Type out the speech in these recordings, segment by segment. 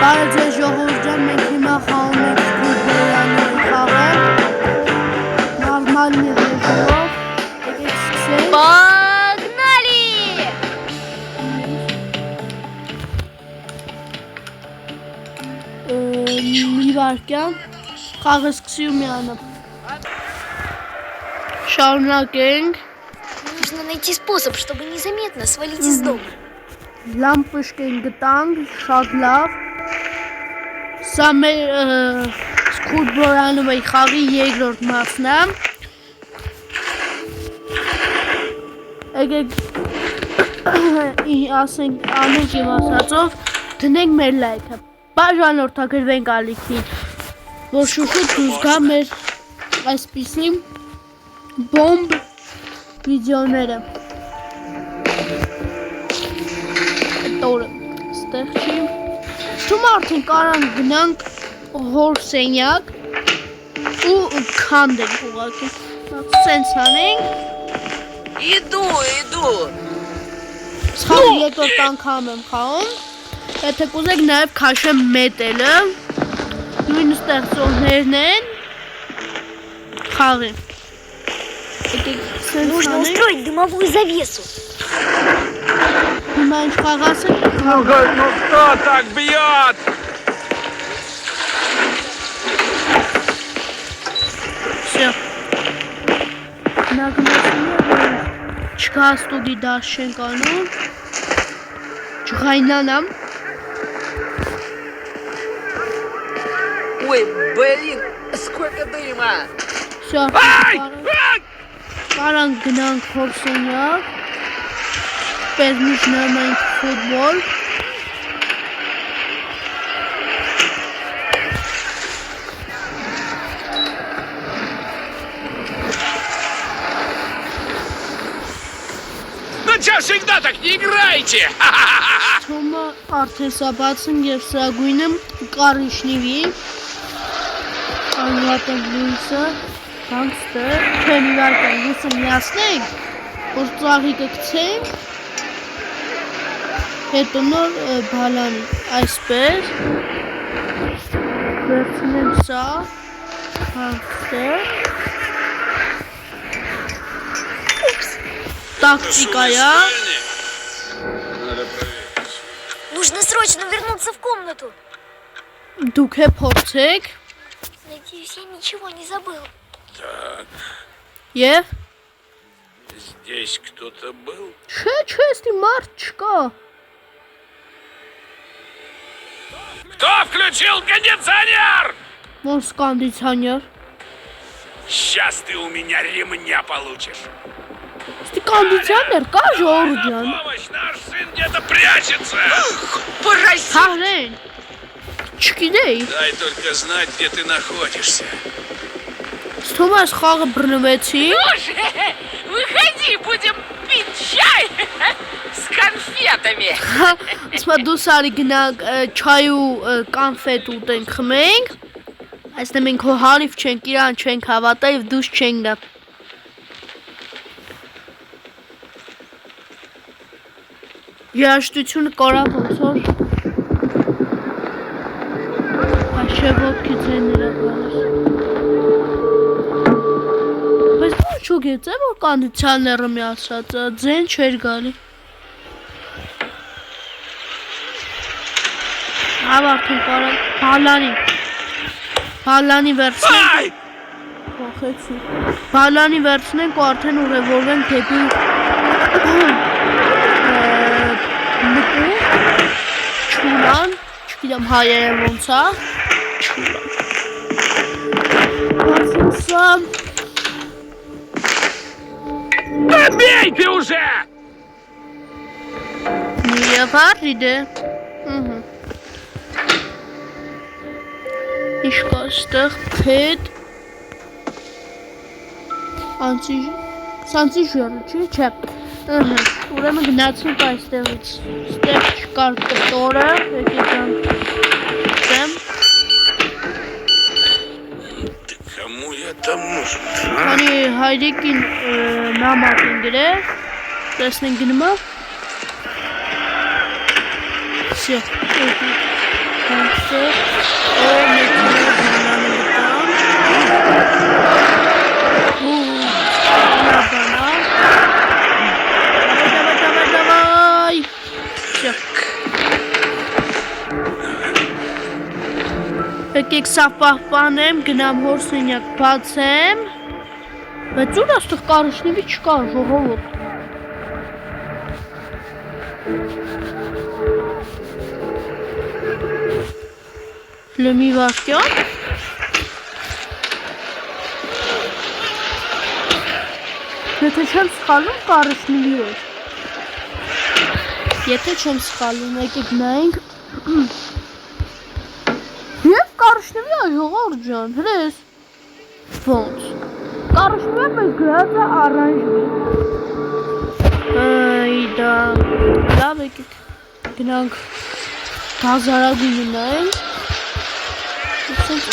Բարև ձեզ ժողովուրդ ջան, մենք հիմա խաղում ենք ֆուտբոլային խաղը նորմալ ռեժիմով։ Եկեք սկսենք։ Погнали! Մի վարքյան խաղը սկսի ու միանա։ Շարունակենք։ Нужно найти способ, чтобы незаметно свалить из дома. Լամպշկ են գտանք, շատ լավ։ Սա մեր ֆուտբոլային խաղի երկրորդ մասն է։ Եկեք ասենք անենք իմ ասածով դնենք մեր լայքը։ Բաժանորդագրվենք ալիքին, որ շուշուտ դուրս գա մեր այսպիսի բոմբ վիդեոները։ Տորը ստեղ չի։ Թվում արդեն կարան գնանք հոր սենյակ ու քանդենք ուղղակի։ Սենց անենք։ Иду. Սխալ երկրորդ անգամ եմ խաղում։ Եթե կուզեք նաև քաշեմ մետելը։ Նույն ստեղծողներն են խաղի։ Нужно устроить дымовую завесу. Հիմա ինչ խաղացել։ Ну кто так бьет? Всё։ Նա գնացել է, որ չկա ստուդի դաշ չենք անում։ Չղայնանամ։ Ой, блин, сколько дыма! Всё։ Կարան գնանք հոր սենյակ։ Պես միշտ նայենք ֆուտբոլ։ Ну чё всегда так не играете? Թոմը արդեն սա բացում և սրագույնը կարիշնիվի։ Անուատենք լույսը, հանքստեր, թե միվարկան լույսը միասնենք, որ ծաղիկը կցենք, հետո նոր բալանի, այսպես, վերցնեմ սա, հանքստեր, տակտիկայա, Нужно срочно вернуться в комнату. դուք է փորձեք, Надеюсь, я ничего не забыл. Так, և, здесь кто-то был? չէ, ստի մարդ չկա, Кто включил кондиционер? ոնց կանդիցանյար, Сейчас ты у меня ремня получишь. ստի կանդիցաններ կա ժողորդյան, Помощь, наш сын где-то прячется. Порази! հաղրեն, չկինեի, Дай только знать, где ты находишься. Թոմ այս խաղը բռնվեցի, Выходи, будем пить чай с конфетами. ասմա դու սարի գնանք չայ ու կանֆետ ուտենք խմենք, այսնե մենք հո հարիվ չենք, իրան չենք հավատա և դուս չենք գա։ Երաշտությունը կորա ոնց որ այս չէ ոտքի ձեները գալիս։ Բայց որ չուգեց է, որ կանդիցյանները միացած, ձեն չեր գալի։ Ավարդեն կարան, բալանի վերցնենք, Ай! փոխեցի, բալանի վերցնենք ու արդեն ուղևորվենք դեպի նկու, չուլան, չգիտեմ հայերեն ոնց է, չուլան։ Բացենք սա, Побей ты уже! և արդիդ է, Ինչ կա ստեղ փետ, սանցի ժյորը չի, չէ, ուրեմն գնացինք այստեղից, ստեղ չկար կտորը, եկեք դեմ, Кому я там нужен? քանի հայրիկին նամակ են գրել, տեսնենք գնումա, Всё. Եկեք սա պահպանեմ, գնամ հոր սենյակ բացեմ։ Բայց ուր աստեղ կարշնիվի չկա ժողովուրդ։ Լմի վարկյան։ Եթե չեմ սխալում կարշնիվի էր։ Եթե չեմ սխալում, եկեք նայենք։ Եվ կարշնիվի է ժողովուրդ ջան, հրես։ Ոնց։ Կարշնիվի մեզ գրած է առանջվի։ Այդա։ Լավ եկեք գնանք գազարագույնը նայենք։ Սենց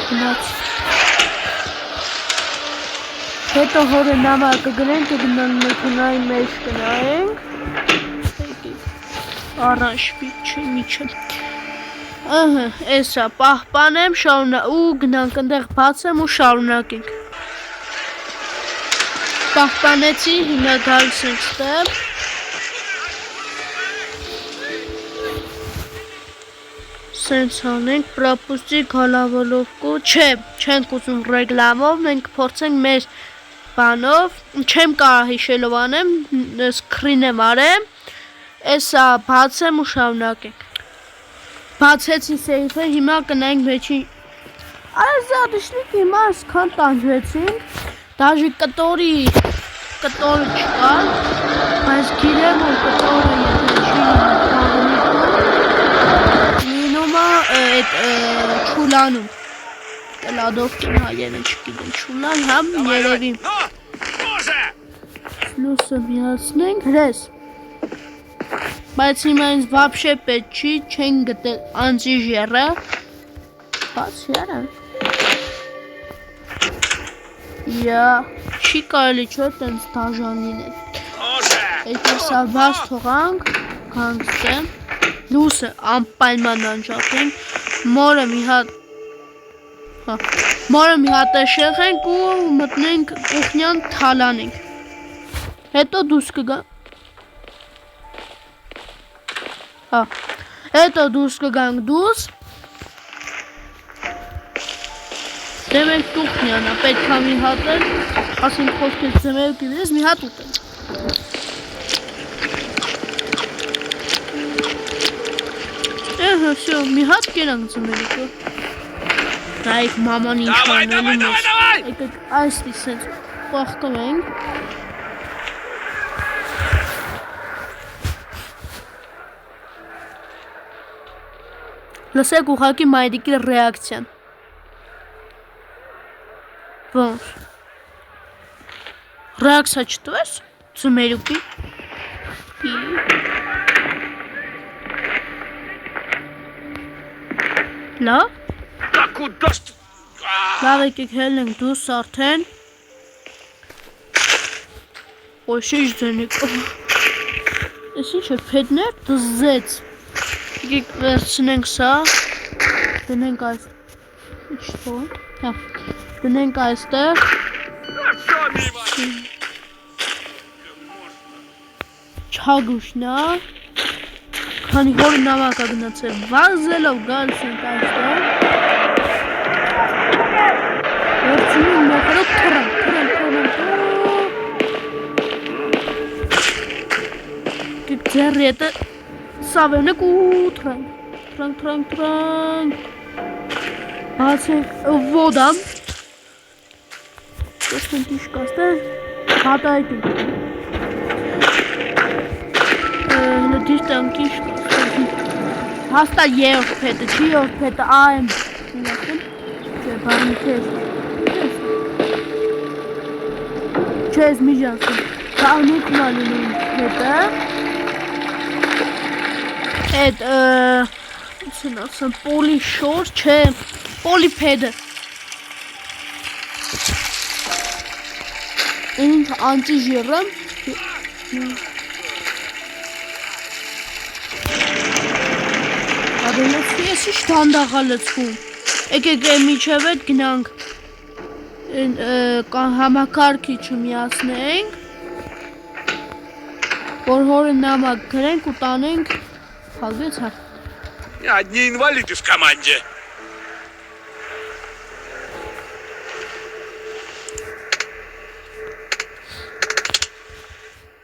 գնաց։ Հետո հորը նամակը գրենք ու գնան մեքենայի մեջ գնայենք։ Առանջվի չի միջը։ Ահա, էսա պահպանեմ ու գնանք ընդեղ բացեմ ու շարունակենք։ Պահպանեցի, հիմա գալիս ենք ստեղ։ Սենց անենք, պրապուստիկ հալավոլովկու, չէ, չենք ուզում ռեգլամով, մենք փորձենք մեր բանով, չեմ կարող հիշելով անեմ, սկրին եմ արեմ, էսա բացեմ ու շարունակենք։ Բացեցի սեյֆը, հիմա կնայենք մեջին, այս զադշնիկ հիմա ասքան տանջվեցինք, դաժի կտորը չկար, բայց գիրեմ որ կտորը եթե չի լինում այդ չուլանում, տելադովքին հայերը չգիտեն, չուլան համ երևի, լուսը միացնենք, հրես, բայց հիմա ինձ վապշե պետ չի, չեն գտել անձի ժերը, բաց երը, չի կարելի չէ տենց դաժանին է, եկեր սա բաց թողանք, գանգստեմ, լուսը անպայման անջատենք, մորը մի հատ էշեղենք ու մտնենք կուխնյան թալանենք, հետո դուս կգանք, հետո դուս կգանք դուս, դեմենք կուխնյանա, պետքա մի հատ էլ, ասենք խոսքեց ձմերու կիվիրես մի հատ ուտենք, Всё, մի հատ կերանք ձմերիկը, նայք մաման ինչ անելու մեզ, եկեք այսպես սենց պախկում ենք, լսեք ուղղակի մայրիկի ռեակցիան, ոնց, ռեակցիա չտվես ձմերուկի, լավ, լավ եկեք հելնենք դուս արդեն, ոյշիչ ձենիկ, ես ինչ է պետներ դզեց, եկեք վերցնենք սա, դնենք այս, դնենք այստեղ, չագուշնա, քանի հորը նամակա գնացել, վազելով գալիս ենք այստեղ, վերցնում մեկրով թրանք, կիք ձեր ետը սավենեք ու թրանք, բացենք վոդամ, տեսնենք ինչ կաստեղ, հատայք ենք, դիշտանք ինչ Hasta երորդ փետը, չի երորդ փետը, եմ չէ, բարմի քեզ չեզ մի ժանսում կաղնիքն ալինում փետը այդ սնասն պոլի շոր, չէ, պոլի փետը ինչ անցի ժիրեմ Ես ինչ դանդաղա լծվում, եկեք միջև էդ գնանք համակարգիչը միացնենք, որ հորը նամակ գրենք ու տանենք, հալվեց հա։ Одни инвалиды в команде.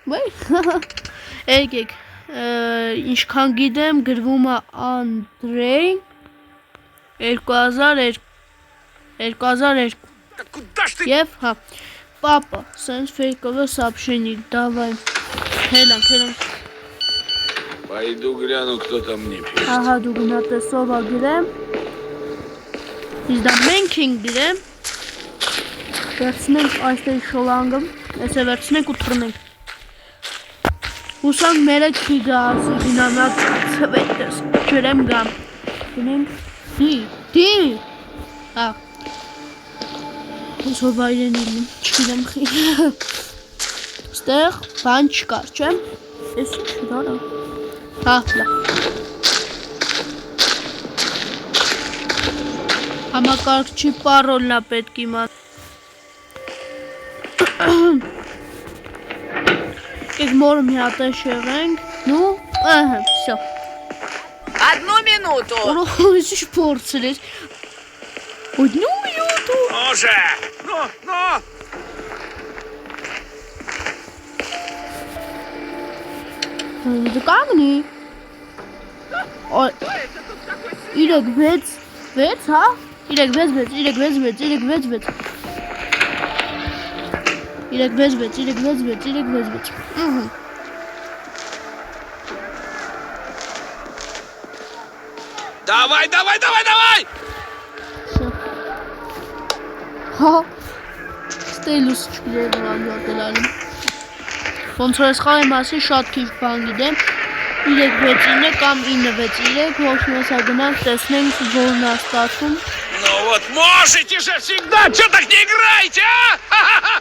Վայ։ Եկեք, ինչքան գիտեմ, գրվում է Անդրեյ 2002 Да куда ж ты? Եվ հա Папа, сенс фейковое сообщение. Давай. Հելան։ Пойду гляну, кто там мне пишет. Ահա դու գնա տեսով ագրեմ։ Իսկ դա մենք ենք գրեմ։ Վերցնենք այստեղ շոլանգը, այսը վերցնենք ու թռնենք։ Հուսանք մերը չի գա, ասի դինամակ ցվետես, ջրեմ գամ։ Գնենք, դի, հա, հուսով այրեն իլում, չգիտեմ խի։ Ստեղ բան չկար, չեմ, ես չդարա, հա, լավ։ Համակարգչի պարոլն է պետք իմանալ։ Եք մորը մի հատ է շեղենք, նու, ահա, всё։ 1 минуту. Ուրոխ ինչ փորձել ես։ Одну минуту։ Ну же! Ну! Կանգնի։ Իրեք 6, հա։ Իրեք 6 Давай! Հա։ Ստելուս չգիտեմ անդուատել ալում։ Ոնց որ ես խաղի մասին շատ քիչ բան գիտեմ։ 3-6-9 կամ 9-6-3 ոչ մեսա գնանք տեսնենք որն է ստացվում։ Ну вот можете же всегда! Чё так не играете, а?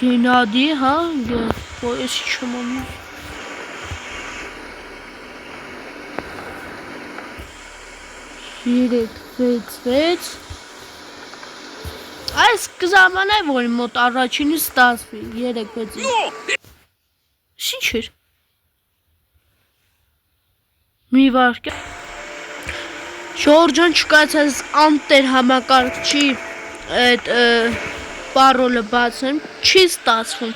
Գենադի, հա, ես չեմ անում։ Երեք, 6 Այս կզամանայ, որ մոտ առաջինը ստացվի, 3-6 Ինչ էր։ Մի վարկյա Շորջան չկացած անտեր համակարգչի այդ պարոլը բացեմ, չի ստացվում։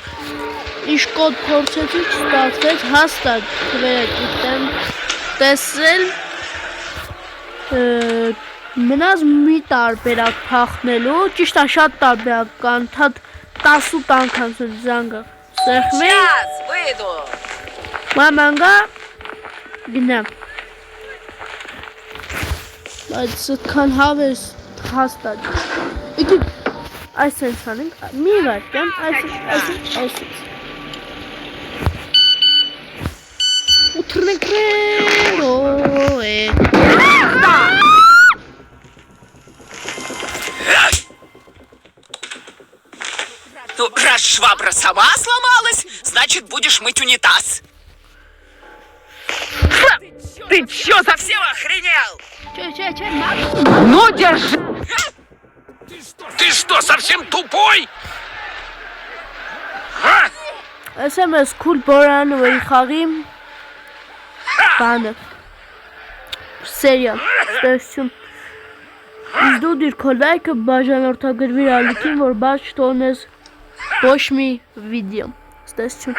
Ինչ կոդ փորձեցի չստացվեց, հաստատ վերակիտեմ տեսել մնաց մի տարբերակ փախնելու, ճիշտ է շատ տարբերակ կան, 18 անգամ զանգը սեղմի, Сейчас выйду. մամանգա գնամ, բայց ստքան հավես հաստատ, իկիք այս ենք անենք, մի վարկյամ, այս ու թրնեկրեն, Ну, раз швабра сама сломалась, значит, будешь мыть унитаз. Ты чё, совсем охренел? Ну, держи! Ты что, совсем тупой? А? Ասեմ ես քուլ բորան ու խաղիմ բանը սերիալ ստեսություն Իսկ դու դիր քո լայքը բաժանորդագրվիր ալիքին, որ բաց չթողնես ոչ մի վիդեո ստեսություն